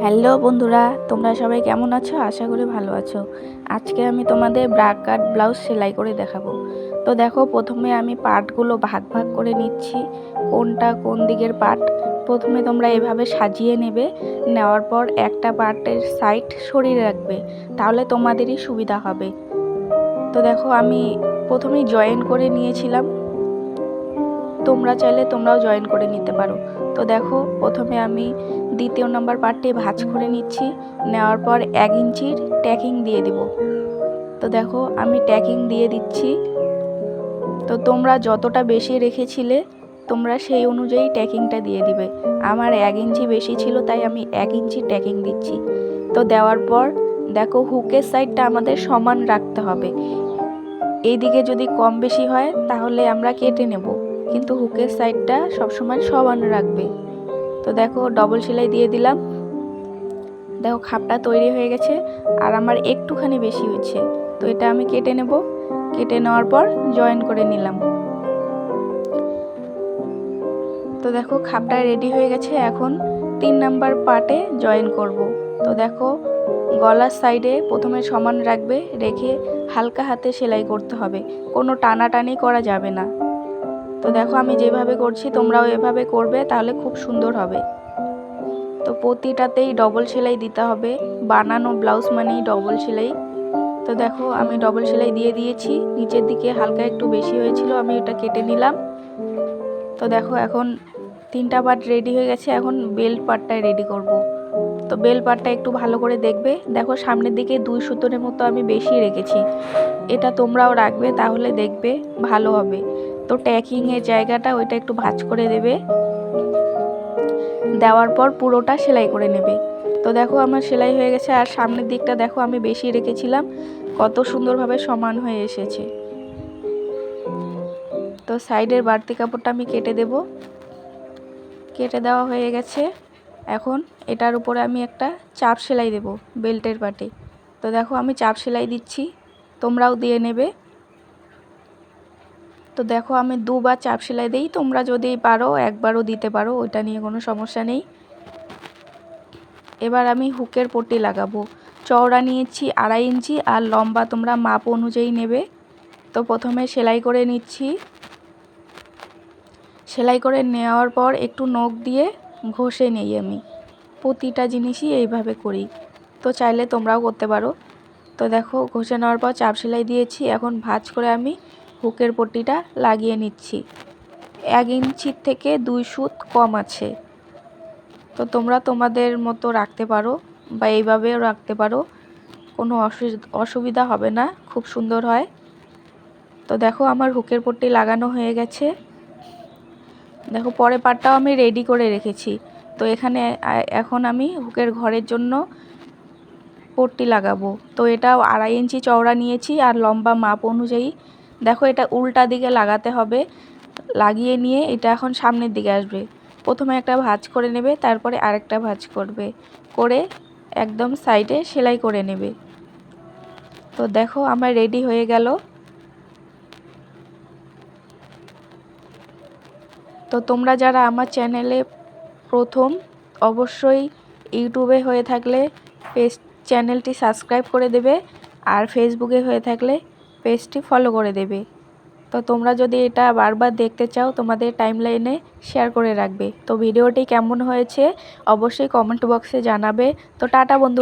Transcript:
Hello বন্ধুরা, তোমরা সবাই কেমন আছো? আশা করি ভালো আছো। আজকে আমি তোমাদের ব্রা কাট ব্লাউজ সেলাই করে দেখাবো। তো দেখো, প্রথমে আমি পার্টগুলো ভাগ ভাগ করে নিচ্ছি, কোনটা কোন দিকের পার্ট। প্রথমে তোমরা এভাবে সাজিয়ে নেবে, নেওয়ার পর একটা পার্টের সাইড সরিয়ে রাখবে, তাহলে তোমাদেরই সুবিধা হবে। তো দেখো, আমি প্রথমেই জয়েন করে নিয়েছিলাম, তোমরা চাইলে তোমরাও জয়েন করে নিতে পারো। তো দেখো, প্রথমে আমি দ্বিতীয় নম্বর পার্টটি ভাঁজ করে নিচ্ছি, নেওয়ার পর 1 ইঞ্চির ট্যাকিং দিয়ে দিব। তো দেখো, আমি ট্যাকিং দিয়ে দিচ্ছি। তো তোমরা যতটা বেশি রেখেছিলে তোমরা সেই অনুযায়ী ট্যাকিংটা দিয়ে দিবে। আমার 1 ইঞ্চি বেশি ছিল, তাই আমি 1 ইঞ্চি ট্যাকিং দিচ্ছি। তো দেওয়ার পর দেখো, হুকের সাইডটা আমাদের সমান রাখতে হবে। এইদিকে যদি কম বেশি হয় তাহলে আমরা কেটে নেব, কিন্তু হুকের সাইডটা সবসময় সমান রাখবে। তো দেখো, ডবল সেলাই দিয়ে দিলাম। দেখো, খাপটা তৈরি হয়ে গেছে, আর আমার একটুখানি বেশি হয়েছে, তো এটা আমি কেটে নেব। কেটে নেওয়ার পর জয়েন করে নিলাম। তো দেখো, খাপটা রেডি হয়ে গেছে। এখন 3 নাম্বার পার্টে জয়েন করব। তো দেখো, গলার সাইডে প্রথমে সমান রাখবে, রেখে হালকা হাতে সেলাই করতে হবে, কোনো টানাটানি করা যাবে না। তো দেখো, আমি যেভাবে করছি তোমরাও এভাবে করবে, তাহলে খুব সুন্দর হবে। তো প্রতিটাতেই ডবল সেলাই দিতে হবে, বানানো ব্লাউজ মানেই ডবল সেলাই। তো দেখো, আমি ডবল সেলাই দিয়ে দিয়েছি। নিচের দিকে হালকা একটু বেশি হয়েছিল, আমি এটা কেটে নিলাম। তো দেখো, এখন 3টা পার্ট রেডি হয়ে গেছে। এখন বেল্ট পার্টটাই রেডি করব। তো বেল্ট পার্টটা একটু ভালো করে দেখবে। দেখো, সামনের দিকে 2 সুতোর মতো আমি বেশি রেখেছি, এটা তোমরাও রাখবে, তাহলে দেখবে ভালো হবে। তো ট্যাকিংয়ের জায়গাটা ওইটা একটু ভাঁজ করে দেবে, দেওয়ার পর পুরোটা সেলাই করে নেবে। তো দেখো, আমার সেলাই হয়ে গেছে। আর সামনের দিকটা দেখো, আমি বেশি রেখেছিলাম, কত সুন্দরভাবে সমান হয়ে এসেছে। তো সাইডের বাড়তি কাপড়টা আমি কেটে দেব। কেটে দেওয়া হয়ে গেছে। এখন এটার উপরে আমি একটা চাপ সেলাই দেব বেল্টের পাটে। তো দেখো, আমি চাপ সেলাই দিচ্ছি, তোমরাও দিয়ে নেবে। তো দেখো, আমি 2বার চাপ সেলাই দিই, তোমরা যদি পারো একবারও দিতে পারো, ওইটা নিয়ে কোনো সমস্যা নেই। এবার আমি হুকের পট্টি লাগাবো। চওড়া নিয়েছি 2.5 ইঞ্চি, আর লম্বা তোমরা মাপ অনুযায়ী নেবে। তো প্রথমে সেলাই করে নিচ্ছি। সেলাই করে নেওয়ার পর একটু নখ দিয়ে ঘষে নেই। আমি প্রতিটা জিনিসই এইভাবে করি, তো চাইলে তোমরাও করতে পারো। তো দেখো, ঘষে নেওয়ার পর চাপ সেলাই দিয়েছি। এখন ভাঁজ করে আমি হুকের পট্টিটা লাগিয়ে নিচ্ছি। 1 ইঞ্চির থেকে 2 সুত কম আছে। তো তোমরা তোমাদের মতো রাখতে পারো, বা এইভাবেও রাখতে পারো, কোনো অসুবিধা হবে না, খুব সুন্দর হয়। তো দেখো, আমার হুকের পট্টি লাগানো হয়ে গেছে। দেখো, পরের পার্টটাও আমি রেডি করে রেখেছি। তো এখানে এখন আমি হুকের ঘরের জন্য পট্টি লাগাবো। তো এটাও 2.5 ইঞ্চি চওড়া নিয়েছি, আর লম্বা মাপ অনুযায়ী। দেখো, এটা উল্টা দিকে লাগাতে হবে। লাগিয়ে নিয়ে এটা এখন সামনের দিকে আসবে। প্রথমে একটা ভাঁজ করে নেবে, তারপরে আরেকটা ভাঁজ করবে, করে একদম সাইডে সেলাই করে নেবে। তো দেখো, আমার রেডি হয়ে গেল। তো তোমরা যারা আমার চ্যানেলে প্রথম, অবশ্যই ইউটিউবে হয়ে থাকলে চ্যানেলটি সাবস্ক্রাইব করে দেবে, আর ফেসবুকে হয়ে থাকলে পেজটি ফলো করে দেবে। তো তোমরা যদি এটা বারবার দেখতে চাও, তোমাদের টাইমলাইনে শেয়ার করে রাখবে। তো ভিডিওটি কেমন হয়েছে অবশ্যই কমেন্ট বক্সে জানাবে। তো টাটা বন্ধু।